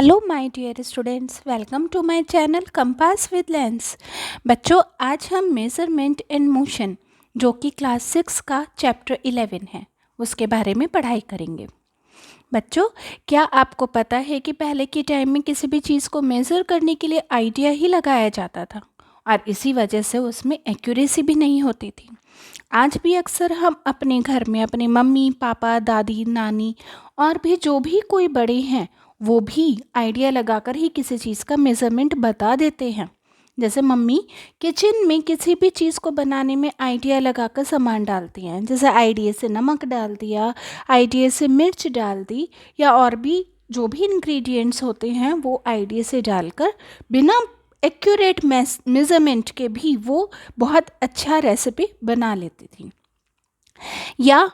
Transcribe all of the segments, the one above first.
Hello my dear students, welcome to my channel compass with lens. बच्चों, आज हम measurement in motion जो कि क्लास 6 का चैप्टर 11 है उसके बारे में पढ़ाई करेंगे। बच्चों, क्या आपको पता है कि पहले के टाइम में किसी भी चीज़ को मेज़र करने के लिए आइडिया ही लगाया जाता था और इसी वजह से उसमें एक्यूरेसी भी नहीं होती थी। आज भी अक्सर हम अपने घर में अपने मम्मी पापा दादी नानी और भी जो भी कोई बड़े हैं वो भी आइडिया लगाकर ही किसी चीज़ का मेज़रमेंट बता देते हैं। जैसे मम्मी किचन में किसी भी चीज़ को बनाने में आइडिया लगाकर सामान डालती हैं, जैसे आइडिया से नमक डाल दिया, आइडिया से मिर्च डाल दी, या और भी जो भी इंग्रेडिएंट्स होते हैं वो आइडिया से डालकर बिना एक्यूरेट मेज़रमेंट के भी वो बहुत अच्छा रेसिपी बना लेती थी। या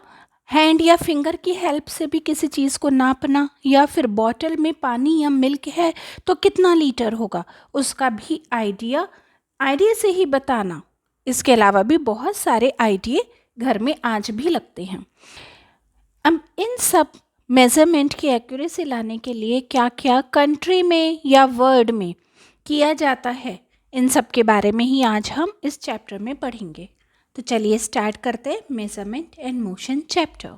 हैंड या फिंगर की हेल्प से भी किसी चीज़ को नापना, या फिर बॉटल में पानी या मिल्क है तो कितना लीटर होगा उसका भी आइडिया से ही बताना। इसके अलावा भी बहुत सारे आइडिया घर में आज भी लगते हैं। अब इन सब मेज़रमेंट की एक्यूरेसी लाने के लिए क्या क्या कंट्री में या वर्ड में किया जाता है, इन सब के बारे में ही आज हम इस चैप्टर में पढ़ेंगे। तो चलिए स्टार्ट करते हैं measurement and motion chapter.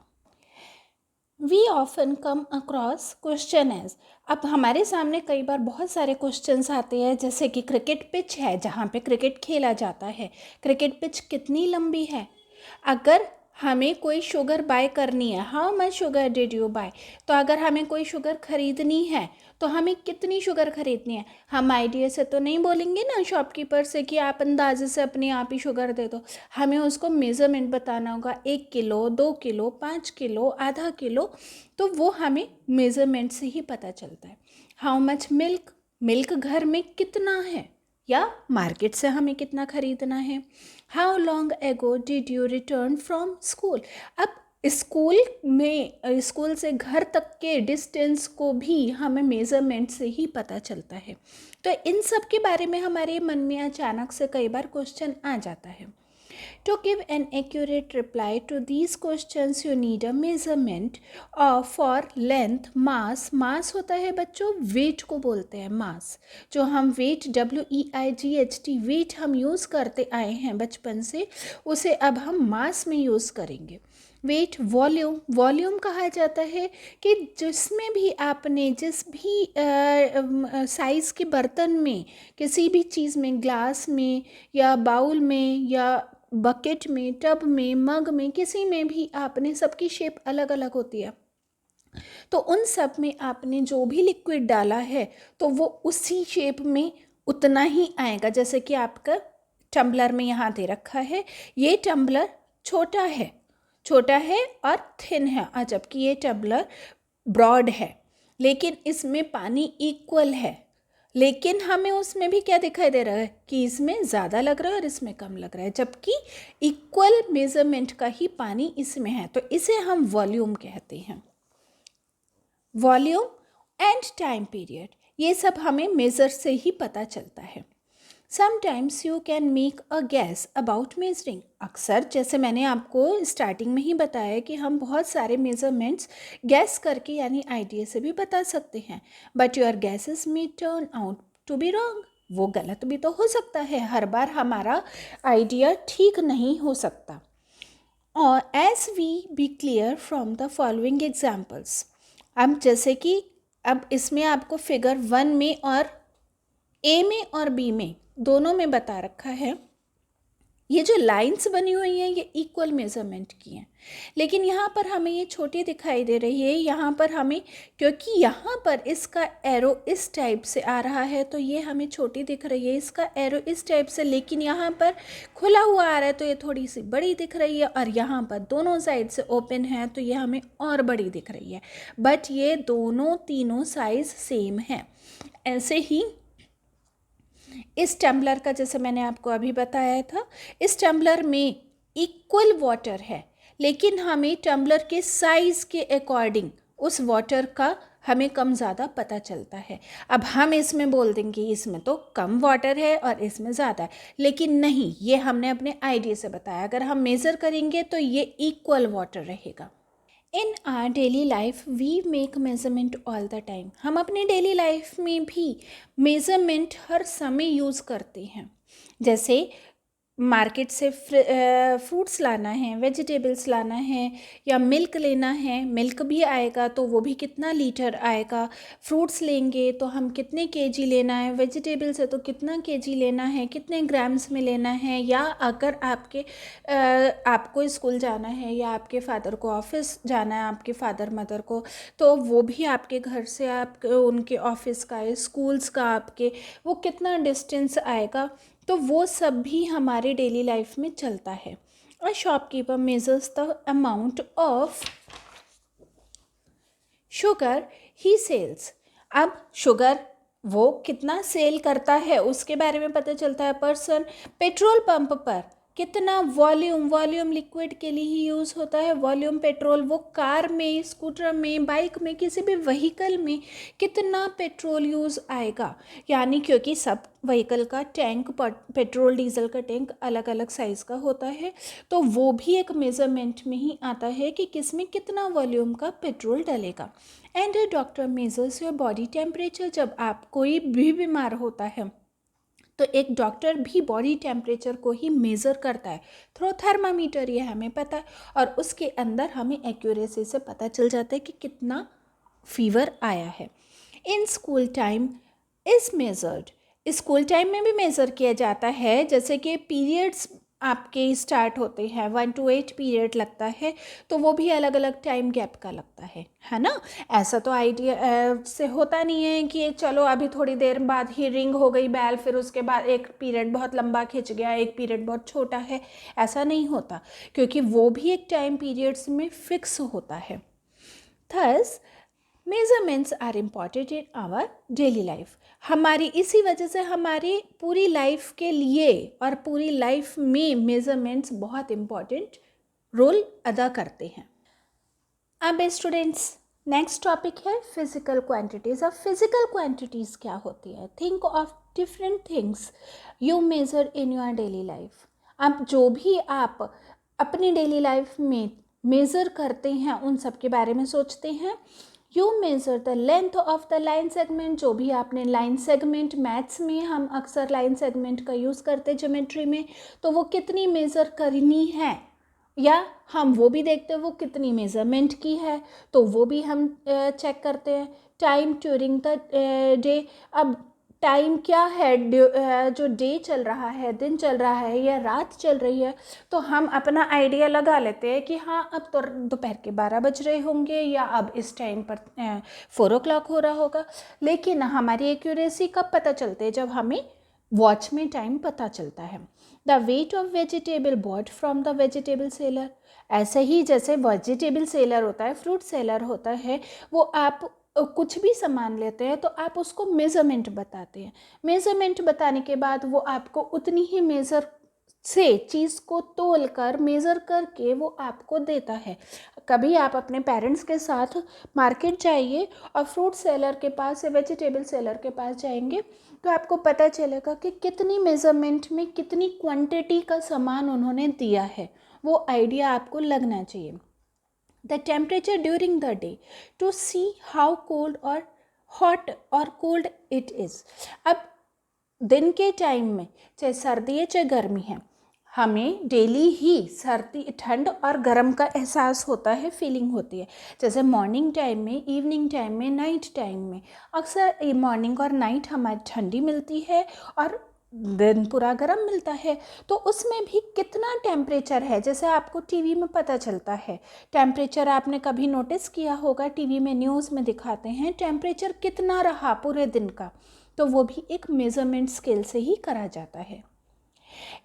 We often come across question as. अब हमारे सामने कई बार बहुत सारे क्वेश्चंस आते हैं, जैसे कि क्रिकेट पिच है जहाँ पे क्रिकेट खेला जाता है, क्रिकेट पिच कितनी लंबी है। अगर हमें कोई शुगर बाय करनी है, how much sugar did you buy, तो अगर हमें कोई शुगर खरीदनी है तो हमें कितनी शुगर खरीदनी है। हम आइडिया से तो नहीं बोलेंगे ना शॉपकीपर से कि आप अंदाजे से अपने आप ही शुगर दे दो। हमें उसको मेज़रमेंट बताना होगा, 1 किलो 2 किलो 5 किलो आधा किलो, तो वो हमें मेज़रमेंट से ही पता चलता है। हाउ मच मिल्क, मिल्क घर में कितना है या मार्केट से हमें कितना खरीदना है। How long ago did you return from school. अब स्कूल से घर तक के डिस्टेंस को भी हमें मेज़रमेंट से ही पता चलता है। तो इन सब के बारे में हमारे मन में अचानक से कई बार क्वेश्चन आ जाता है। To give an accurate reply to these questions, you need a measurement for length, mass. Mass होता है बच्चों, weight को बोलते हैं mass। जो हम weight WEIGHT weight हम यूज़ करते आए हैं बचपन से, उसे अब हम mass में यूज़ करेंगे। वेट, वॉल्यूम कहा जाता है कि जिसमें भी आपने जिस भी साइज़ के बर्तन में, किसी भी चीज़ में, ग्लास में या बाउल में या बकेट में, टब में, मग में, किसी में भी आपने, सबकी शेप अलग अलग होती है, तो उन सब में आपने जो भी लिक्विड डाला है तो वो उसी शेप में उतना ही आएगा। जैसे कि आपका टम्बलर में यहाँ दे रखा है, ये टम्बलर छोटा है और थिन है, और जबकि ये टम्बलर ब्रॉड है, लेकिन इसमें पानी इक्वल है, लेकिन हमें उसमें भी क्या दिखाई दे रहा है कि इसमें ज़्यादा लग रहा है और इसमें कम लग रहा है, जबकि इक्वल मेज़रमेंट का ही पानी इसमें है, तो इसे हम वॉल्यूम कहते हैं। वॉल्यूम एंड टाइम पीरियड, ये सब हमें मेज़र से ही पता चलता है। Sometimes you can make a gas about measuring. अक्सर, जैसे मैंने आपको स्टार्टिंग में ही बताया कि हम बहुत सारे मेजरमेंट्स गैस करके यानी आइडिया से भी बता सकते हैं, but your guesses may turn out to be wrong. वो गलत भी तो हो सकता है, हर बार हमारा आइडिया ठीक नहीं हो सकता। और as we be clear from the following examples. अब जैसे कि अब इसमें आपको फिगर 1 में और ए में और बी में दोनों में बता रखा है, ये जो लाइंस बनी हुई हैं ये इक्वल मेज़रमेंट की हैं, लेकिन यहाँ पर हमें ये छोटी दिखाई दे रही है। यहाँ पर हमें, क्योंकि यहाँ पर इसका एरो इस टाइप से आ रहा है तो ये हमें छोटी दिख रही है, इसका एरो इस टाइप से, लेकिन यहाँ पर खुला हुआ आ रहा है तो ये थोड़ी सी बड़ी दिख रही है, और यहाँ पर दोनों साइड से ओपन है तो ये हमें और बड़ी दिख रही है, बट ये तीनों साइज़ सेम है। ऐसे ही इस टम्बलर का, जैसे मैंने आपको अभी बताया था, इस टम्बलर में इक्वल वाटर है, लेकिन हमें टम्बलर के साइज़ के अकॉर्डिंग उस वाटर का हमें कम ज़्यादा पता चलता है। अब हम इसमें बोल देंगे इसमें तो कम वाटर है और इसमें ज़्यादा है, लेकिन नहीं, ये हमने अपने आइडिया से बताया। अगर हम मेज़र करेंगे तो ये इक्वल वाटर रहेगा। In our daily life we make measurement all the time. हम अपनी डेली लाइफ में भी मेज़रमेंट हर समय यूज़ करते हैं। जैसे मार्केट से फ्रूट्स लाना है, वेजिटेबल्स लाना है, या मिल्क लेना है, मिल्क भी आएगा तो वो भी कितना लीटर आएगा। फ्रूट्स लेंगे तो हम कितने केजी लेना है, वेजिटेबल्स है तो कितना केजी लेना है, कितने ग्राम्स में लेना है। या अगर आपको स्कूल जाना है या आपके फादर को ऑफिस जाना है, आपके फादर मदर को, तो वो भी आपके घर से आप उनके ऑफिस का, स्कूल्स का आपके, वो कितना डिस्टेंस आएगा, तो वो सब भी हमारे डेली लाइफ में चलता है। A shopkeeper measures the amount of sugar he sells. अब शुगर वो कितना सेल करता है उसके बारे में पता चलता है। पर्सन पेट्रोल पंप पर कितना वॉल्यूम लिक्विड के लिए ही यूज़ होता है, वॉल्यूम पेट्रोल। वो कार में, स्कूटर में, बाइक में, किसी भी व्हीकल में कितना पेट्रोल यूज़ आएगा। यानी क्योंकि सब व्हीकल का टैंक, पेट्रोल डीजल का टैंक अलग अलग साइज़ का होता है, तो वो भी एक मेज़रमेंट में ही आता है कि किस में कितना वॉल्यूम का पेट्रोल डलेगा। And doctor measures your body temperature. जब आप कोई भी बीमार होता है तो एक डॉक्टर भी बॉडी टेम्परेचर को ही मेज़र करता है थ्रू थर्मामीटर, ये हमें पता है, और उसके अंदर हमें एक्यूरेसी से पता चल जाता है कि कितना फीवर आया है। In school time is measured. School time में भी मेज़र किया जाता है, जैसे कि पीरियड्स आपके स्टार्ट होते हैं, 1 to 8 पीरियड लगता है, तो वो भी अलग अलग टाइम गैप का लगता है ना। ऐसा तो आइडिया से होता नहीं है कि चलो अभी थोड़ी देर बाद ही रिंग हो गई बैल, फिर उसके बाद एक पीरियड बहुत लंबा खिंच गया, एक पीरियड बहुत छोटा है, ऐसा नहीं होता, क्योंकि वो भी एक टाइम पीरियड्स में फिक्स होता है। Thus measurements are important in our daily life. हमारी इसी वजह से हमारी पूरी लाइफ के लिए और पूरी लाइफ में मेजरमेंट्स बहुत इम्पॉर्टेंट रोल अदा करते हैं। अब स्टूडेंट्स, नेक्स्ट टॉपिक है फिजिकल क्वांटिटीज़। अब फिजिकल क्वांटिटीज़ क्या होती है? Think of different things you measure in your daily life. अब जो भी आप अपनी डेली लाइफ में मेज़र करते हैं उन सब के बारे में सोचते हैं। You measure the length of the line segment. जो भी आपने लाइन सेगमेंट, मैथ्स में हम अक्सर लाइन सेगमेंट का यूज़ करते हैं, ज्योमेट्री में, तो वो कितनी मेज़र करनी है, या हम वो भी देखते हैं वो कितनी मेज़रमेंट की है, तो वो भी हम चेक करते हैं। Time during the day. अब टाइम क्या है, जो डे चल रहा है, दिन चल रहा है या रात चल रही है, तो हम अपना आइडिया लगा लेते हैं कि हाँ अब तो दोपहर के 12 बज रहे होंगे, या अब इस टाइम पर 4 o'clock हो रहा होगा। लेकिन हमारी एक्यूरेसी कब पता चलती है? जब हमें वॉच में टाइम पता चलता है। The weight of vegetable bought from the vegetable seller. ऐसे ही जैसे वेजिटेबल सेलर होता है, फ्रूट सेलर होता है, वो आप कुछ भी सामान लेते हैं तो आप उसको मेज़रमेंट बताते हैं। मेज़रमेंट बताने के बाद वो आपको उतनी ही मेज़र से चीज़ को तोल कर, मेज़र करके वो आपको देता है। कभी आप अपने पेरेंट्स के साथ मार्केट जाइए और फ्रूट सेलर के पास या वेजिटेबल सेलर के पास जाएंगे, तो आपको पता चलेगा कि कितनी मेज़रमेंट में कितनी क्वांटिटी का सामान उन्होंने दिया है, वो आइडिया आपको लगना चाहिए। The temperature during the day to see how cold और हॉट और कोल्ड इट इज़। अब दिन के टाइम में चाहे सर्दी है चाहे गर्मी है, हमें डेली ही सर्दी, ठंड और गर्म का एहसास होता है, फीलिंग होती है। जैसे मॉर्निंग टाइम में, इवनिंग टाइम में, नाइट टाइम में अक्सर मॉर्निंग और नाइट हमारी ठंडी मिलती है और दिन पूरा गर्म मिलता है। तो उसमें भी कितना टेम्परेचर है, जैसे आपको टीवी में पता चलता है टेम्परेचर, आपने कभी नोटिस किया होगा, टीवी में न्यूज़ में दिखाते हैं टेम्परेचर कितना रहा पूरे दिन का, तो वो भी एक मेज़रमेंट स्केल से ही करा जाता है।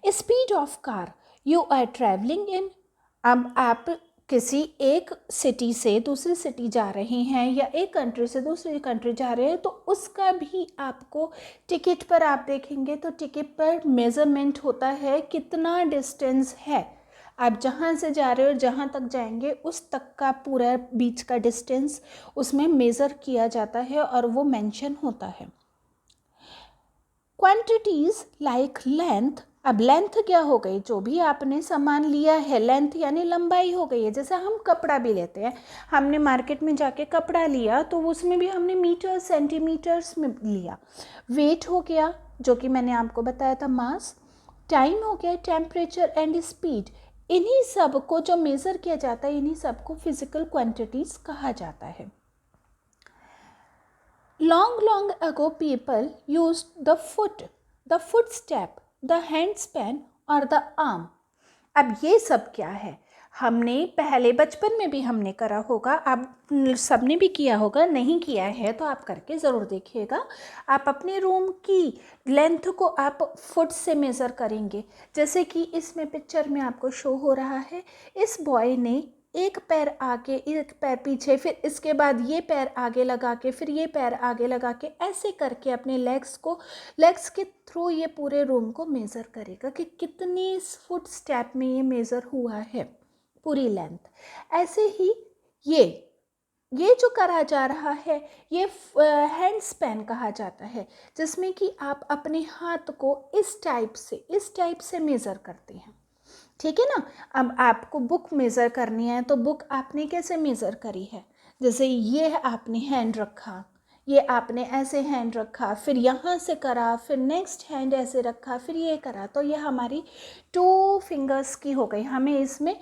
Speed of car you are travelling in. अब आप किसी एक सिटी से दूसरी सिटी जा रहे हैं या एक कंट्री से दूसरी कंट्री जा रहे हैं, तो उसका भी आपको टिकट पर आप देखेंगे तो टिकट पर मेज़रमेंट होता है कितना डिस्टेंस है। आप जहाँ से जा रहे हो, जहाँ तक जाएंगे उस तक का पूरा बीच का डिस्टेंस उसमें मेज़र किया जाता है और वो मेंशन होता है। क्वांटिटीज़ लाइक लेंथ अब लेंथ क्या हो गई, जो भी आपने सामान लिया है, लेंथ यानी लंबाई हो गई है। जैसे हम कपड़ा भी लेते हैं, हमने मार्केट में जाके कपड़ा लिया तो उसमें भी हमने मीटर सेंटीमीटर्स में लिया। वेट हो गया, जो कि मैंने आपको बताया था, मास। टाइम हो गया, टेम्परेचर एंड स्पीड। इन्हीं सब को जो मेज़र किया जाता है, इन्हीं सब को फिजिकल क्वांटिटीज़ कहा जाता है। Long ago people used the footstep, the handspan or the arm. अब ये सब क्या है, हमने पहले बचपन में भी हमने करा होगा, आप सबने भी किया होगा, नहीं किया है तो आप करके ज़रूर देखिएगा। आप अपने रूम की लेंथ को आप फुट से मेज़र करेंगे। जैसे कि इसमें पिक्चर में आपको शो हो रहा है, इस बॉय ने एक पैर आगे एक पैर पीछे, फिर इसके बाद ये पैर आगे लगा के, फिर ये पैर आगे लगा के, ऐसे करके अपने लेग्स के थ्रू ये पूरे रूम को मेज़र करेगा कि कितनी फुट स्टेप में ये मेज़र हुआ है, पूरी लेंथ। ऐसे ही ये जो करा जा रहा है, ये हैंड स्पैन कहा जाता है, जिसमें कि आप अपने हाथ को इस टाइप से मेज़र करते हैं। ठीक है ना। अब आपको बुक मेज़र करनी है तो बुक आपने कैसे मेज़र करी है, जैसे ये आपने हैंड रखा, ये आपने ऐसे हैंड रखा, फिर यहाँ से करा, फिर नेक्स्ट हैंड ऐसे रखा, फिर ये करा, तो ये हमारी 2 फिंगर्स की हो गई। हमें इसमें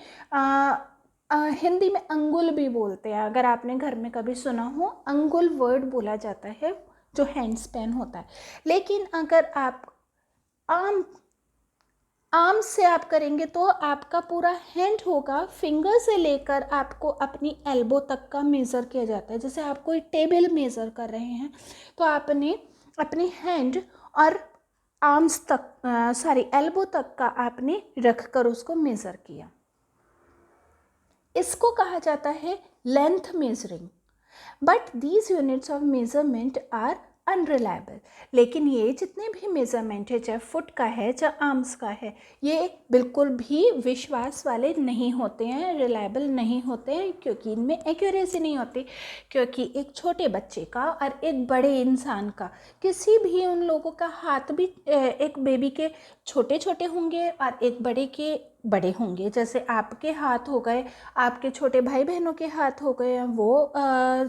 हिंदी में अंगुल भी बोलते हैं, अगर आपने घर में कभी सुना हो, अंगुल वर्ड बोला जाता है जो हैंड स्पैन होता है। लेकिन अगर आप आर्म से आप करेंगे तो आपका पूरा हैंड होगा, फिंगर से लेकर आपको अपनी एल्बो तक का मेज़र किया जाता है। जैसे आप कोई टेबल मेज़र कर रहे हैं तो आपने अपने हैंड और आर्म्स तक एल्बो तक का आपने रख कर उसको मेज़र किया। इसको कहा जाता है length measuring. But these units of measurement are unreliable. लेकिन ये जितने भी मेज़रमेंट है, चाहे फुट का है चाहे आर्म्स का है, ये बिल्कुल भी विश्वास वाले नहीं होते हैं, रिलायबल नहीं होते हैं, क्योंकि इनमें एक्यूरेसी नहीं होती। क्योंकि एक छोटे बच्चे का और एक बड़े इंसान का, किसी भी उन लोगों का हाथ भी एक बेबी के छोटे छोटे होंगे और एक बड़े के बड़े होंगे। जैसे आपके हाथ हो गए, आपके छोटे भाई बहनों के हाथ हो गए, वो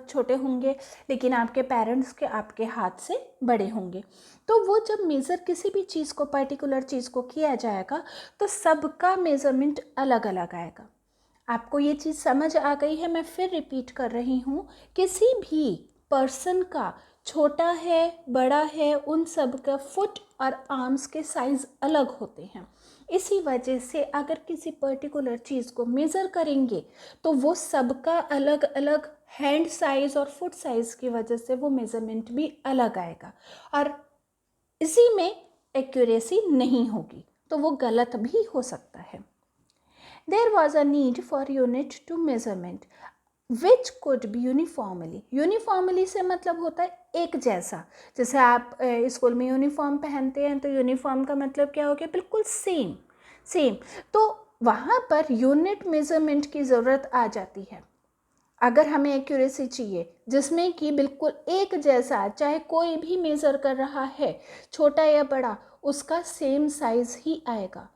छोटे होंगे, लेकिन आपके पेरेंट्स के आपके हाथ से बड़े होंगे। तो वो जब मेज़र किसी भी चीज़ को, पर्टिकुलर चीज़ को किया जाएगा तो सबका मेज़रमेंट अलग अलग आएगा। आपको ये चीज़ समझ आ गई है? मैं फिर रिपीट कर रही हूँ, किसी भी पर्सन का छोटा है बड़ा है, उन सब का फुट और आर्म्स के साइज़ अलग होते हैं। इसी वजह से अगर किसी पर्टिकुलर चीज़ को मेज़र करेंगे तो वो सबका अलग अलग हैंड साइज़ और फुट साइज़ की वजह से वो मेज़रमेंट भी अलग आएगा, और इसी में एक्यूरेसी नहीं होगी, तो वो गलत भी हो सकता है। There was a need for unit to measurement which could be uniformly. Uniformly से मतलब होता है एक जैसा। जैसे आप स्कूल में यूनिफॉर्म पहनते हैं तो यूनिफॉर्म का मतलब क्या हो गया, बिल्कुल सेम। तो वहाँ पर यूनिट मेजरमेंट की ज़रूरत आ जाती है अगर हमें एक्यूरेसी चाहिए, जिसमें कि बिल्कुल एक जैसा, चाहे कोई भी मेज़र कर रहा है छोटा या बड़ा, उसका सेम साइज़ ही आएगा।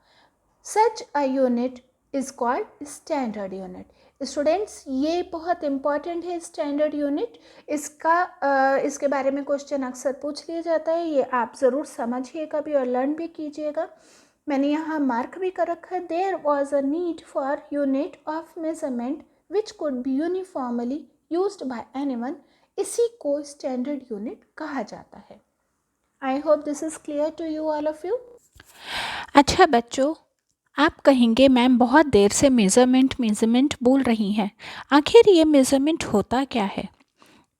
Such a unit is called standard unit. Students, ये बहुत इम्पॉर्टेंट है स्टैंडर्ड यूनिट। इसके बारे में क्वेश्चन अक्सर पूछ लिया जाता है, ये आप ज़रूर समझिएगा भी और लर्न भी कीजिएगा। मैंने यहाँ मार्क भी कर रखा है, there was a need for unit of measurement which could be uniformly used by anyone. इसी को स्टैंडर्ड यूनिट कहा जाता है। I hope this is clear to you all of you. अच्छा बच्चों, आप कहेंगे मैम बहुत देर से मेज़रमेंट बोल रही हैं, आखिर ये मेज़रमेंट होता क्या है?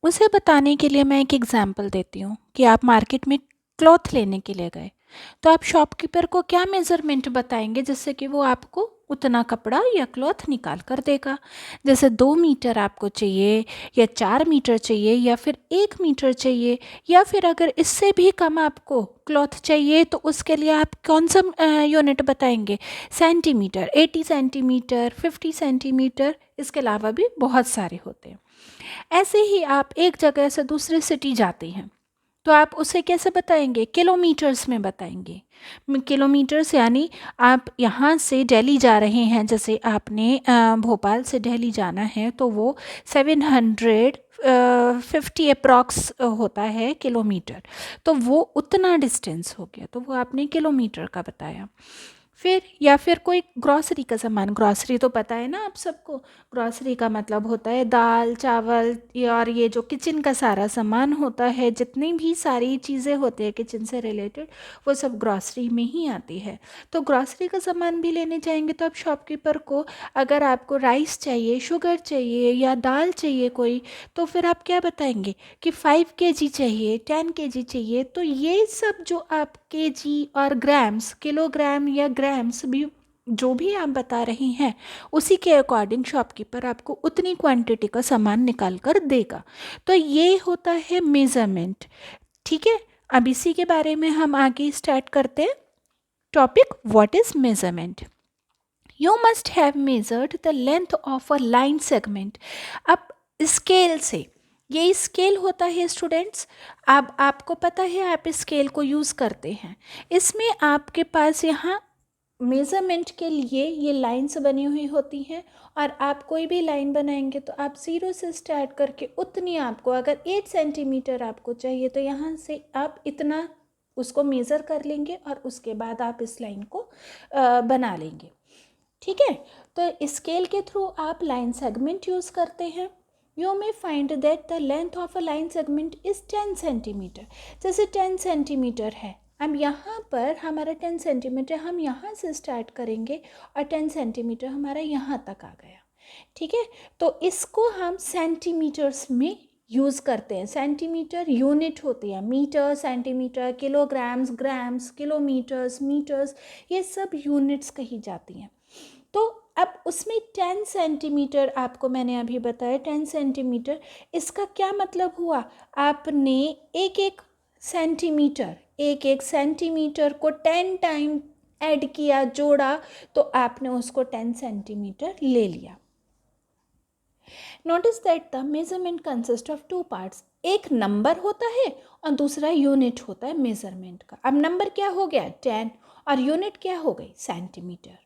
उसे बताने के लिए मैं एक एग्जांपल देती हूँ कि आप मार्केट में क्लॉथ लेने के लिए गए, तो आप शॉपकीपर को क्या मेज़रमेंट बताएंगे जिससे कि वो आपको उतना कपड़ा या क्लॉथ निकाल कर देगा। जैसे 2 मीटर आपको चाहिए या 4 मीटर चाहिए या फिर 1 मीटर चाहिए, या फिर अगर इससे भी कम आपको क्लॉथ चाहिए तो उसके लिए आप कौन सा यूनिट बताएंगे, सेंटीमीटर, 80 सेंटीमीटर, 50 सेंटीमीटर, इसके अलावा भी बहुत सारे होते हैं। ऐसे ही आप एक जगह से दूसरी सिटी जाते हैं तो आप उसे कैसे बताएंगे? किलोमीटर्स में बताएंगे। किलोमीटर्स यानी आप यहाँ से दिल्ली जा रहे हैं, जैसे आपने भोपाल से दिल्ली जाना है, तो वो 750 अप्रॉक्स होता है किलोमीटर, तो वो उतना डिस्टेंस हो गया, तो वो आपने किलोमीटर का बताया। फिर या फिर कोई ग्रॉसरी का सामान, ग्रॉसरी तो पता है ना आप सबको, ग्रॉसरी का मतलब होता है दाल चावल और ये जो किचन का सारा सामान होता है, जितनी भी सारी चीज़ें होती है किचन से रिलेटेड, वो सब ग्रॉसरी में ही आती है। तो ग्रॉसरी का सामान भी लेने जाएंगे तो आप शॉपकीपर को, अगर आपको राइस चाहिए, शुगर चाहिए या दाल चाहिए कोई, तो फिर आप क्या बताएंगे कि 5 kg चाहिए, 10 kg चाहिए। तो ये सब जो आप kg और ग्राम्स, किलोग्राम या ग्राम्स भी जो भी आप बता रही हैं, उसी के अकॉर्डिंग शॉपकीपर आपको उतनी क्वांटिटी का सामान निकाल कर देगा। तो ये होता है मेज़रमेंट। ठीक है, अब इसी के बारे में हम आगे स्टार्ट करते हैं topic, what is measurement. You must have measured the length of a line segment. अब स्केल से, ये स्केल होता है स्टूडेंट्स, अब आपको पता है आप स्केल को यूज़ करते हैं, इसमें आपके पास यहाँ मेज़रमेंट के लिए ये लाइंस बनी हुई होती हैं, और आप कोई भी लाइन बनाएंगे तो आप 0 से स्टार्ट करके उतनी, आपको अगर 8 सेंटीमीटर आपको चाहिए तो यहाँ से आप इतना उसको मेज़र कर लेंगे और उसके बाद आप इस लाइन को बना लेंगे। ठीक है, तो स्केल के थ्रू आप लाइन सेगमेंट यूज़ करते हैं। You may find that the length of a line segment is 10 centimetre. जैसे 10 सेंटीमीटर है, अब यहाँ पर हमारा 10 सेंटीमीटर, हम यहाँ से स्टार्ट करेंगे और 10 सेंटीमीटर हमारा यहाँ तक आ गया। ठीक है, तो इसको हम सेंटीमीटर्स में यूज़ करते हैं। सेंटीमीटर यूनिट होती है, metre, centimetre, kilograms, grams, kilometres, metres, ये सब यूनिट्स कही जाती हैं। तो अब उसमें 10 सेंटीमीटर आपको मैंने अभी बताया, 10 सेंटीमीटर, इसका क्या मतलब हुआ? आपने एक एक सेंटीमीटर को 10 टाइम ऐड किया, जोड़ा, तो आपने उसको 10 सेंटीमीटर ले लिया। Notice that the measurement consist of 2 parts. एक नंबर होता है और दूसरा यूनिट होता है मेजरमेंट का। अब नंबर क्या हो गया? 10, और यूनिट क्या हो गई? सेंटीमीटर।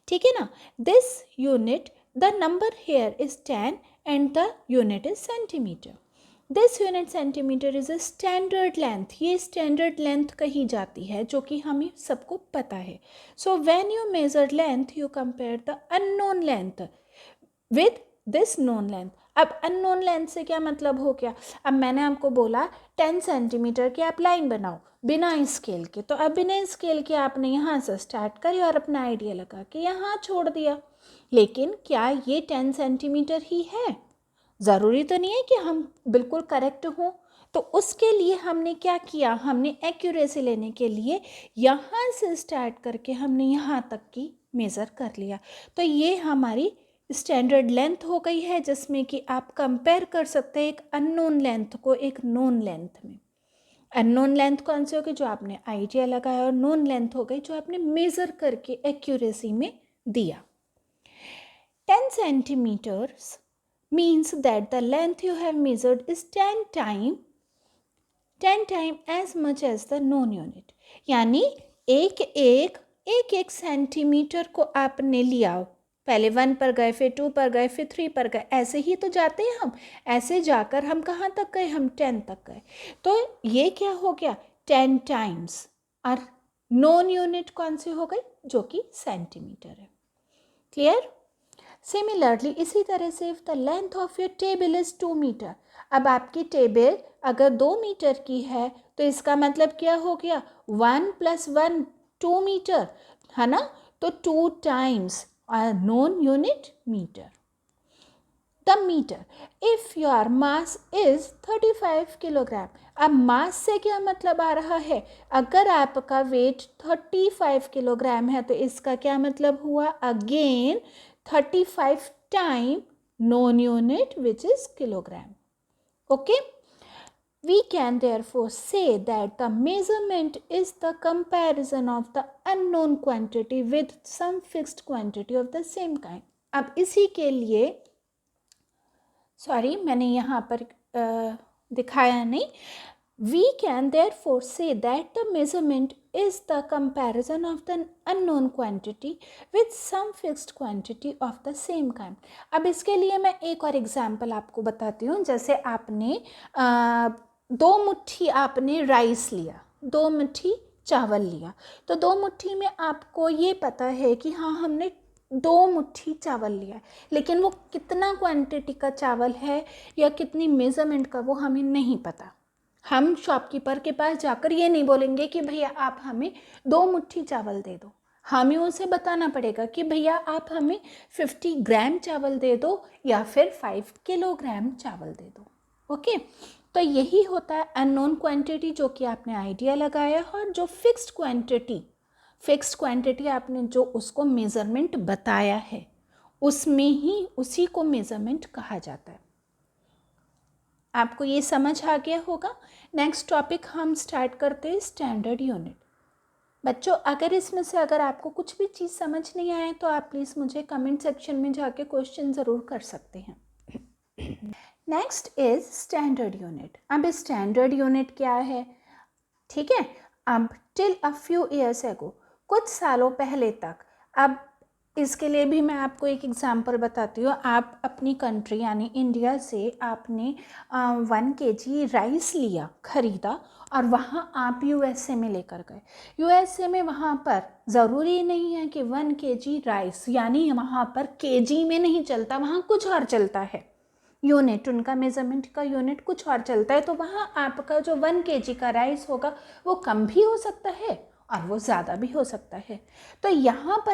ठीक है ना, this unit, the number here is 10 and the unit is centimetre. This unit centimetre is a standard length. ये स्टैंडर्ड लेंथ कही जाती है, जो कि हमें सबको पता है। So when you major length, you compare the unknown length with this known length. अब अननोन लेंथ से क्या मतलब हो गया? अब मैंने आपको बोला 10 सेंटीमीटर की आप लाइन बनाओ बिना स्केल के, तो अब बिना स्केल के आपने यहाँ से स्टार्ट करी और अपना आइडिया लगा के यहाँ छोड़ दिया, लेकिन क्या ये 10 सेंटीमीटर ही है? ज़रूरी तो नहीं है कि हम बिल्कुल करेक्ट हों। तो उसके लिए हमने क्या किया? हमने एक्यूरेसी लेने के लिए यहाँ से स्टार्ट करके हमने यहाँ तक की मेज़र कर लिया। तो ये हमारी स्टैंडर्ड लेंथ हो गई है, जिसमें कि आप कंपेयर कर सकते हैं एक अननोन लेंथ को एक नोन लेंथ में। अननोन लेंथ कौन सी होगी? जो आपने आइडिया लगाया, और नोन लेंथ हो गई जो आपने मेज़र करके एक्यूरेसी में दिया। 10 centimeters means that the length you have measured is 10 times as much as the known unit। यानी एक सेंटीमीटर को आपने लिया, पहले 1 पर गए, फिर 2 पर गए, फिर 3 पर गए, ऐसे ही तो जाते हैं हम। ऐसे जाकर हम कहाँ तक गए? हम 10 तक गए। तो ये क्या हो गया? 10 टाइम्स। और नॉन यूनिट कौन सी हो गई? जो कि सेंटीमीटर है। क्लियर? सिमिलरली, इसी तरह से if the length of your table is 2 metre. अब आपकी टेबल अगर 2 मीटर की है, तो इसका मतलब क्या हो गया? 1 + 1 2 मीटर, है ना? तो 2 times known unit metre. The metre, if your mass is 35 kilogram. अब मास से क्या मतलब आ रहा है? अगर आपका वेट 35 किलोग्राम है, तो इसका क्या मतलब हुआ? Again 35 time known unit, which is kilogram. Okay, we can therefore say that the measurement is the comparison of the unknown quantity with some fixed quantity of the same kind। अब इसी के लिए, सॉरी मैंने यहाँ पर दिखाया नहीं, We can therefore say that the measurement is the comparison of the unknown quantity with some fixed quantity of the same kind. अब इसके लिए मैं एक और एग्जाम्पल आपको बताती हूँ. जैसे आपने 2 मुट्ठी आपने राइस लिया, 2 मुट्ठी चावल लिया, तो 2 मुट्ठी में आपको ये पता है कि हाँ हमने 2 मुट्ठी चावल लिया है, लेकिन वो कितना क्वांटिटी का चावल है या कितनी मेज़रमेंट का वो हमें नहीं पता. हम शॉपकीपर के पास जाकर ये नहीं बोलेंगे कि भैया आप हमें 2 मुट्ठी चावल दे दो. हमें उसे बताना पड़ेगा कि भैया आप हमें 50 ग्राम चावल दे दो या फिर 5 किलोग्राम चावल दे दो. ओके, तो यही होता है अननोन क्वांटिटी, जो कि आपने आइडिया लगाया, और जो फिक्स्ड क्वांटिटी आपने जो उसको मेज़रमेंट बताया है उसमें ही उसी को मेज़रमेंट कहा जाता है. आपको ये समझ आ गया होगा. नेक्स्ट टॉपिक हम स्टार्ट करते हैं स्टैंडर्ड यूनिट. बच्चों अगर इसमें से अगर आपको कुछ भी चीज़ समझ नहीं आए तो आप प्लीज़ मुझे कमेंट सेक्शन में जाके क्वेश्चन ज़रूर कर सकते हैं. Next is standard unit. अब स्टैंडर्ड यूनिट क्या है? ठीक है, अब till a few years ago, कुछ सालों पहले तक. अब इसके लिए भी मैं आपको एक एग्जांपल बताती हूँ. आप अपनी कंट्री यानी इंडिया से आपने 1 kg राइस लिया, ख़रीदा, और वहाँ आप यूएसए में लेकर गए. यूएसए में वहाँ पर ज़रूरी नहीं है कि 1 kg राइस, यानी वहाँ पर केजी में नहीं चलता, वहाँ कुछ और चलता है. यूनिट, उनका मेज़रमेंट का यूनिट कुछ और चलता है. तो वहाँ आपका जो 1 kg का राइस होगा वो कम भी हो सकता है और वो ज़्यादा भी हो सकता है. तो यहाँ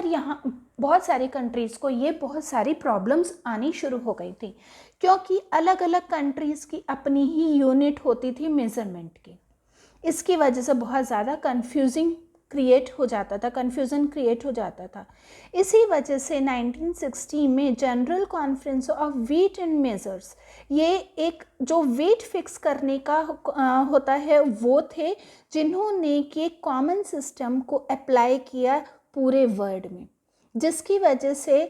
बहुत सारी कंट्रीज़ को ये बहुत सारी प्रॉब्लम्स आनी शुरू हो गई थी, क्योंकि अलग अलग कंट्रीज़ की अपनी ही यूनिट होती थी मेज़रमेंट की. इसकी वजह से बहुत ज़्यादा कन्फ्यूज़न क्रिएट हो जाता था. इसी वजह से 1960 में general conference of weight and measures, ये एक जो वेट फिक्स करने का होता है वो थे, जिन्होंने कि कॉमन सिस्टम को अप्लाई किया पूरे वर्ल्ड में, जिसकी वजह से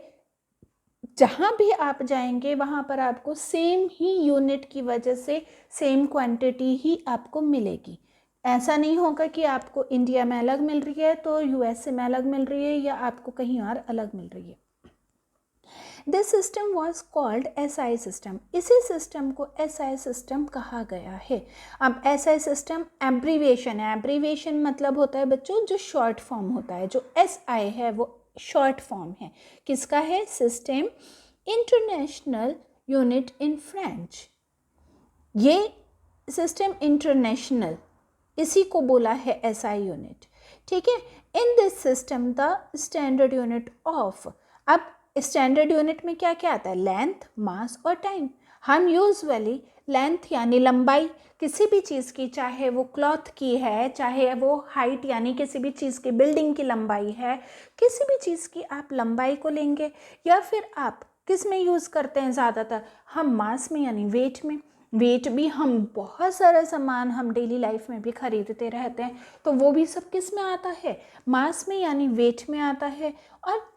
जहाँ भी आप जाएंगे वहाँ पर आपको सेम ही यूनिट की वजह से सेम क्वांटिटी ही आपको मिलेगी. ऐसा नहीं होगा कि आपको इंडिया में अलग मिल रही है तो यूएसए में अलग मिल रही है या आपको कहीं और अलग मिल रही है. This system was called SI system. इसी सिस्टम को एसआई सिस्टम कहा गया है. अब एसआई सिस्टम एब्रीविएशन है. एब्रीविएशन मतलब होता है बच्चों जो शॉर्ट फॉर्म होता है. जो एसआई है वो शॉर्ट फॉर्म है. किसका है? System international unit in French. ये सिस्टम इंटरनेशनल, इसी को बोला है एसआई यूनिट. ठीक है. In this system the standard unit of, अब स्टैंडर्ड यूनिट में क्या क्या आता है? लेंथ, मास और टाइम. हम यूजुअली लेंथ यानी लंबाई किसी भी चीज़ की, चाहे वो क्लॉथ की है, चाहे वो हाइट यानी किसी भी चीज़ की, बिल्डिंग की लंबाई है, किसी भी चीज़ की आप लंबाई को लेंगे. या फिर आप किस में यूज़ करते हैं ज़्यादातर? हम मास में यानी वेट में. वेट भी हम बहुत सारा सामान हम डेली लाइफ में भी खरीदते रहते हैं, तो वो भी सब किस में आता है? मास में यानी वेट में आता है. और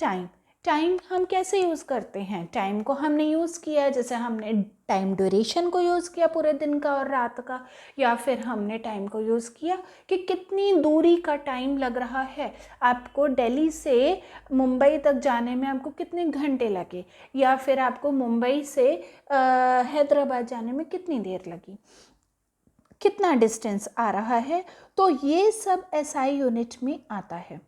टाइम हम कैसे यूज़ करते हैं? टाइम को हमने यूज़ किया, जैसे हमने टाइम ड्यूरेशन को यूज़ किया पूरे दिन का और रात का, या फिर हमने टाइम को यूज़ किया कि कितनी दूरी का टाइम लग रहा है. आपको दिल्ली से मुंबई तक जाने में आपको कितने घंटे लगे, या फिर आपको मुंबई से हैदराबाद जाने में कितनी देर लगी, कितना डिस्टेंस आ रहा है. तो ये सब एसआई यूनिट में आता है.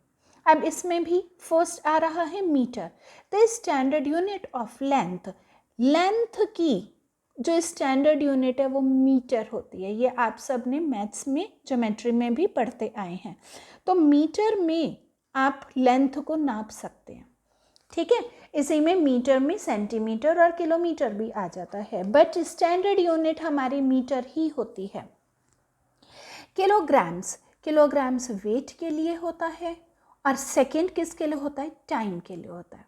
अब इसमें भी फर्स्ट आ रहा है metre. The standard unit of length. Length की जो स्टैंडर्ड यूनिट है वो मीटर होती है. ये आप सब ने मैथ्स में, ज्योमेट्री में भी पढ़ते आए हैं. तो मीटर में आप लेंथ को नाप सकते हैं. ठीक है. इसी में मीटर में सेंटीमीटर और किलोमीटर भी आ जाता है, बट स्टैंडर्ड यूनिट हमारी मीटर ही होती है. किलोग्राम्स वेट के लिए होता है, और सेकंड किसके लिए होता है? टाइम के लिए होता है.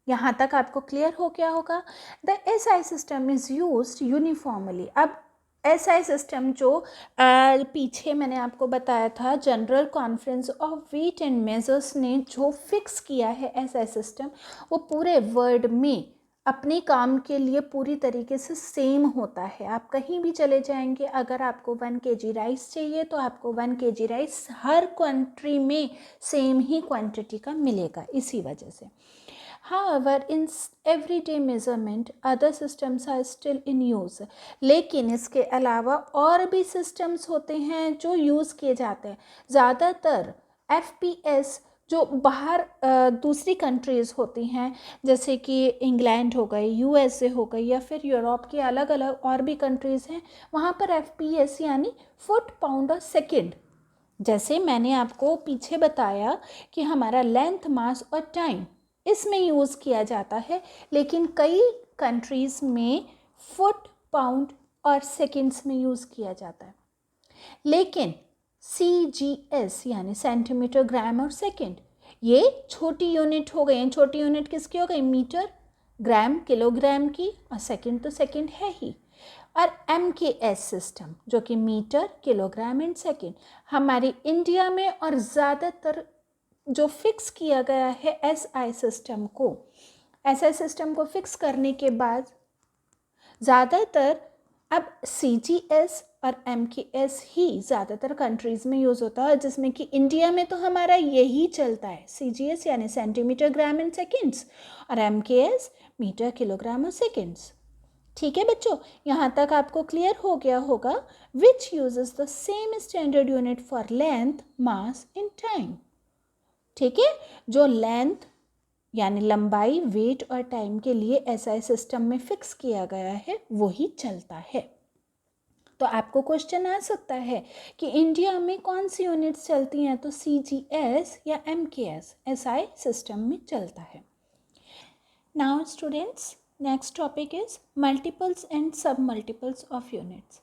यहाँ तक आपको क्लियर हो गया होगा. The SI system is used uniformly. अब एसआई सिस्टम जो पीछे मैंने आपको बताया था, general conference of weight and measures ने जो फिक्स किया है एसआई सिस्टम, वो पूरे वर्ल्ड में अपने काम के लिए पूरी तरीके से सेम होता है। आप कहीं भी चले जाएंगे, अगर आपको 1 kg राइस चाहिए तो आपको 1 kg राइस हर कंट्री में सेम ही क्वांटिटी का मिलेगा, इसी वजह से। However, in everyday measurement, other systems are still in use. लेकिन इसके अलावा और भी systems होते हैं जो यूज़ किए जाते हैं। ज़्यादातर FPS जो बाहर दूसरी कंट्रीज़ होती हैं, जैसे कि इंग्लैंड हो गई, USA हो गई, या फिर यूरोप की अलग अलग और भी कंट्रीज़ हैं, वहाँ पर FPS यानी फुट पाउंड और सेकेंड, जैसे मैंने आपको पीछे बताया कि हमारा लेंथ, मास और टाइम इसमें यूज़ किया जाता है, लेकिन कई कंट्रीज़ में फुट, पाउंड और सेकेंड्स में यूज़ किया जाता है। लेकिन CGS यानी सेंटीमीटर, ग्राम और सेकेंड, ये छोटी यूनिट हो गई। छोटी यूनिट किसकी हो गई? मीटर, ग्राम, किलोग्राम की, और सेकेंड तो सेकेंड है ही। और MKS सिस्टम जो कि मीटर, किलोग्राम एंड सेकेंड, हमारे इंडिया में और ज़्यादातर जो फिक्स किया गया है SI सिस्टम को, SI सिस्टम को फिक्स करने के बाद ज़्यादातर अब CGS और MKS ही ज़्यादातर कंट्रीज़ में यूज़ होता है, जिसमें कि इंडिया में तो हमारा यही चलता है, CGS यानी सेंटीमीटर, ग्राम एंड सेकेंड्स, और MKS मीटर, किलोग्राम और सेकेंड्स। ठीक है बच्चों, यहाँ तक आपको क्लियर हो गया होगा। Which uses the same standard unit for length, mass and time. ठीक है, जो लेंथ यानी लंबाई, वेट और टाइम के लिए SI सिस्टम में फिक्स किया गया है वही चलता है। तो आपको क्वेश्चन आ सकता है कि इंडिया में कौन सी यूनिट्स चलती हैं, तो CGS या MKS SI सिस्टम में चलता है। Now students, next topic is multiples and सब मल्टीपल्स ऑफ यूनिट्स।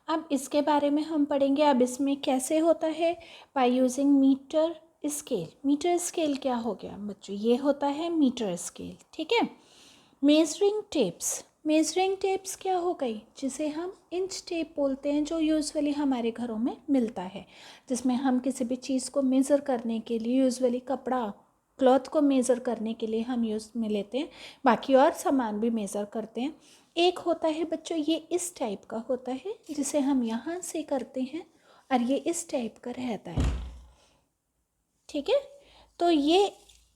अब इसके बारे में हम पढ़ेंगे। अब इसमें कैसे होता है, by using metre scale. Metre scale क्या हो गया बच्चों? ये होता है मीटर स्केल। ठीक है। मेजरिंग टेप्स, मेजरिंग टेप्स क्या हो गई? जिसे हम इंच टेप बोलते हैं, जो यूजुअली हमारे घरों में मिलता है, जिसमें हम किसी भी चीज़ को मेज़र करने के लिए, यूजुअली कपड़ा, क्लॉथ को मेज़र करने के लिए हम यूज़ में लेते हैं, बाकी और सामान भी मेज़र करते हैं। एक होता है बच्चों ये इस टाइप का होता है, जिसे हम यहाँ से करते हैं, और ये इस टाइप का रहता है। ठीक है, तो ये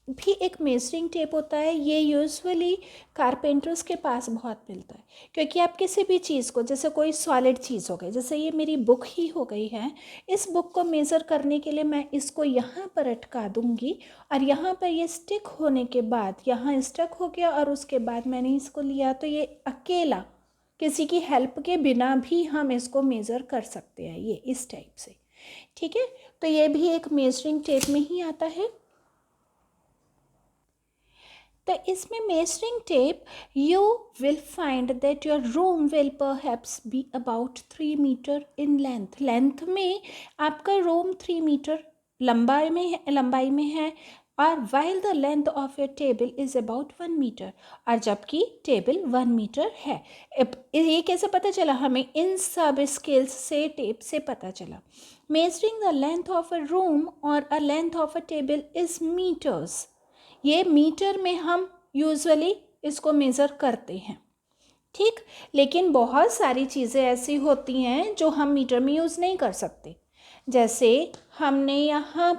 भी एक मेजरिंग टेप होता है। ये यूजुअली कारपेंटर्स के पास बहुत मिलता है, क्योंकि आप किसी भी चीज़ को, जैसे कोई सॉलिड चीज़ हो गई, जैसे ये मेरी बुक ही हो गई है, इस बुक को मेज़र करने के लिए मैं इसको यहाँ पर अटका दूँगी, और यहाँ पर ये स्टिक होने के बाद यहाँ स्टक हो गया, और उसके बाद मैंने इसको लिया, तो ये अकेला किसी की हेल्प के बिना भी हम इसको मेज़र कर सकते हैं, ये इस टाइप से। ठीक है, तो ये भी एक मेजरिंग टेप में ही आता है। तो इसमें measuring tape, you will find that your room will perhaps be about 3 metre in length. Length में आपका रूम 3 मीटर लंबाई में है, और while the length of your table is about 1 metre, और जबकि टेबल 1 मीटर है। ये कैसे पता चला हमें? इन सब स्केल्स से, टेप से पता चला। Measuring the length of a room और a length of a table is metres. ये मीटर में हम यूजुअली इसको मेज़र करते हैं। ठीक, लेकिन बहुत सारी चीज़ें ऐसी होती हैं जो हम मीटर में यूज़ नहीं कर सकते। जैसे हमने यहाँ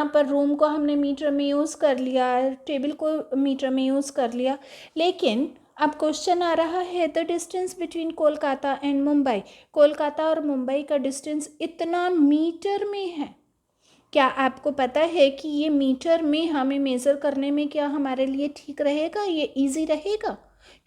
पर रूम को हमने मीटर में यूज़ कर लिया, टेबल को मीटर में यूज़ कर लिया, लेकिन अब क्वेश्चन आ रहा है the distance between Kolkata and Mumbai. Kolkata और मुंबई का डिस्टेंस इतना मीटर में है। क्या आपको पता है कि ये मीटर में हमें मेज़र करने में क्या हमारे लिए ठीक रहेगा, ये इजी रहेगा?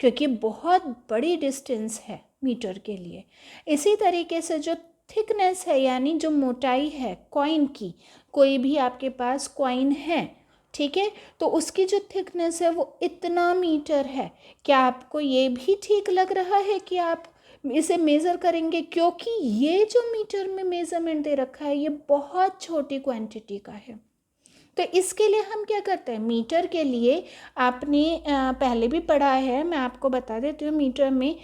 क्योंकि बहुत बड़ी डिस्टेंस है मीटर के लिए। इसी तरीके से जो थिकनेस है, यानी जो मोटाई है कॉइन की, कोई भी आपके पास कॉइन है, ठीक है, तो उसकी जो थिकनेस है वो इतना मीटर है। क्या आपको ये भी ठीक लग रहा है कि आप इसे मेज़र करेंगे? क्योंकि ये जो मीटर में मेज़रमेंट दे रखा है ये बहुत छोटी क्वांटिटी का है। तो इसके लिए हम क्या करते हैं? मीटर के लिए आपने पहले भी पढ़ा है, मैं आपको बता देती हूँ। मीटर में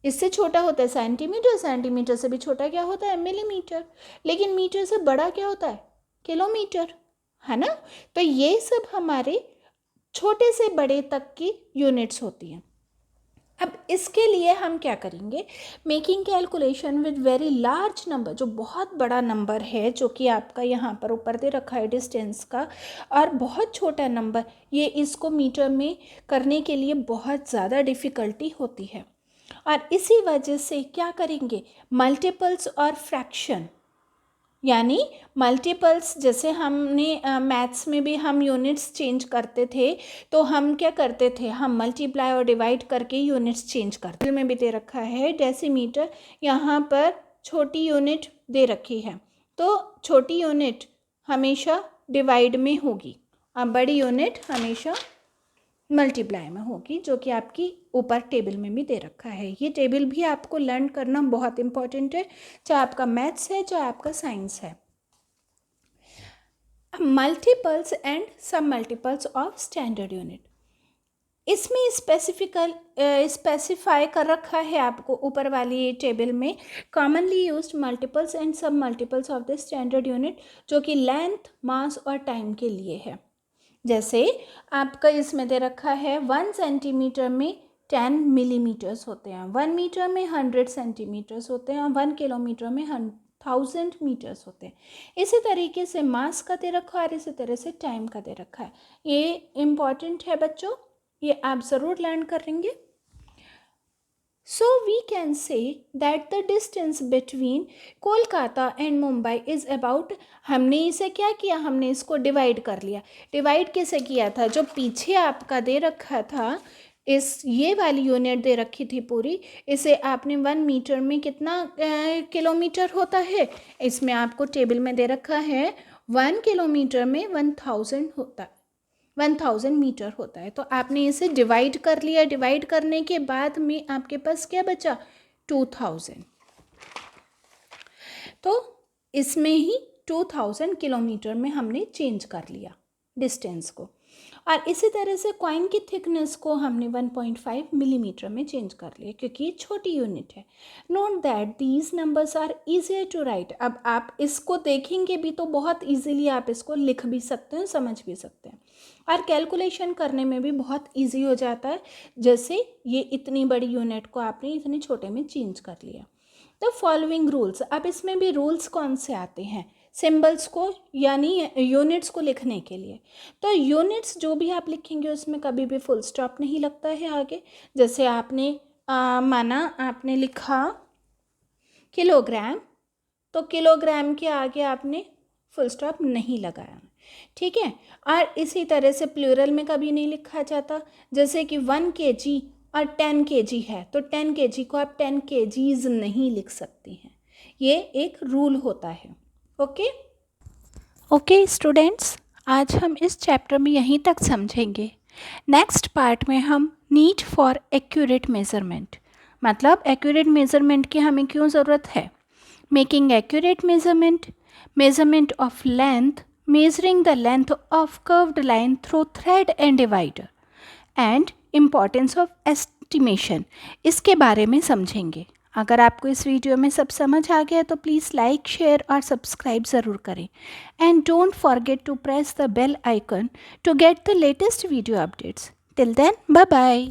इससे छोटा होता है सेंटीमीटर, सेंटीमीटर से भी छोटा क्या होता है? मिलीमीटर। लेकिन मीटर से बड़ा क्या होता है? किलोमीटर, है ना? तो ये सब हमारे छोटे से बड़े तक की यूनिट्स होती हैं। अब इसके लिए हम क्या करेंगे, making calculation with very large number, जो बहुत बड़ा नंबर है जो कि आपका यहाँ पर ऊपर दे रखा है डिस्टेंस का, और बहुत छोटा नंबर, ये इसको मीटर में करने के लिए बहुत ज़्यादा डिफ़िकल्टी होती है। और इसी वजह से क्या करेंगे, मल्टीपल्स और फ्रैक्शन, यानी मल्टीपल्स, जैसे हमने मैथ्स में भी हम यूनिट्स चेंज करते थे, तो हम क्या करते थे, हम मल्टीप्लाई और डिवाइड करके यूनिट्स चेंज करते में भी दे रखा है डेसीमीटर, यहाँ पर छोटी यूनिट दे रखी है, तो छोटी यूनिट हमेशा डिवाइड में होगी और बड़ी यूनिट हमेशा मल्टीप्लाई में होगी, जो कि आपकी ऊपर टेबल में भी दे रखा है। ये टेबल भी आपको लर्न करना बहुत इम्पॉर्टेंट है, चाहे आपका मैथ्स है चाहे आपका साइंस है। मल्टीपल्स एंड सब मल्टीपल्स ऑफ स्टैंडर्ड यूनिट, इसमें स्पेसिफाई कर रखा है आपको ऊपर वाली टेबल में, कॉमनली यूज्ड मल्टीपल्स एंड सब multiples of the standard unit, जो कि लेंथ, मास और टाइम के लिए है। जैसे आपका इसमें दे रखा है 1 सेंटीमीटर में 10 मिलीमीटर्स होते हैं, 1 मीटर में 100 सेंटीमीटर्स होते हैं और 1 किलोमीटर में 1000 मीटर्स होते हैं। इसी तरीके से मास का दे रखा है और इसी तरह से टाइम का दे रखा है। ये इम्पॉर्टेंट है बच्चों, ये आप ज़रूर लर्न करेंगे। So we can say that the distance between Kolkata and Mumbai is about, हमने इसे क्या किया, हमने इसको डिवाइड कर लिया। डिवाइड कैसे किया था, जो पीछे आपका दे रखा था, इस ये वाली यूनिट दे रखी थी पूरी, इसे आपने 1 मीटर में कितना किलोमीटर होता है, इसमें आपको टेबल में दे रखा है 1 किलोमीटर में 1000 होता है, 1000 मीटर होता है। तो आपने इसे डिवाइड कर लिया, डिवाइड करने के बाद में आपके पास क्या बचा, 2000, तो इसमें ही 2000 किलोमीटर में हमने चेंज कर लिया डिस्टेंस को। और इसी तरह से कॉइन की थिकनेस को हमने 1.5 मिलीमीटर में चेंज कर लिया, क्योंकि ये छोटी यूनिट है। Note that these numbers are easier to write, अब आप इसको देखेंगे भी तो बहुत ईजीली आप इसको लिख भी सकते हैं, समझ भी सकते हैं, और कैलकुलेशन करने में भी बहुत ईजी हो जाता है। जैसे ये इतनी बड़ी यूनिट को आपने इतने छोटे में चेंज कर लिया। द फॉलोइंग रूल्स, अब इसमें भी रूल्स कौन से आते हैं, सिंबल्स को यानी यूनिट्स को लिखने के लिए। तो यूनिट्स जो भी आप लिखेंगे उसमें कभी भी फुल स्टॉप नहीं लगता है आगे। जैसे आपने माना आपने लिखा किलोग्राम, तो किलोग्राम के आगे आपने फुल स्टॉप नहीं लगाया, ठीक है। और इसी तरह से प्लूरल में कभी नहीं लिखा जाता, जैसे कि 1 kg और 10 kg है, तो 10 kg को आप 10 kgs नहीं लिख सकती हैं, ये एक रूल होता है। ओके स्टूडेंट्स, आज हम इस चैप्टर में यहीं तक समझेंगे। नेक्स्ट पार्ट में हम नीड फॉर एक्यूरेट मेज़रमेंट, मतलब एक्यूरेट मेज़रमेंट की हमें क्यों ज़रूरत है, making accurate measurement, measurement of length, measuring the length of curved line through thread and divider, and importance of estimation, इसके बारे में समझेंगे। अगर आपको इस वीडियो में सब समझ आ गया तो प्लीज़ लाइक, शेयर और सब्सक्राइब ज़रूर करें, and don't forget to press the bell icon to get the latest video updates. Till then, bye bye.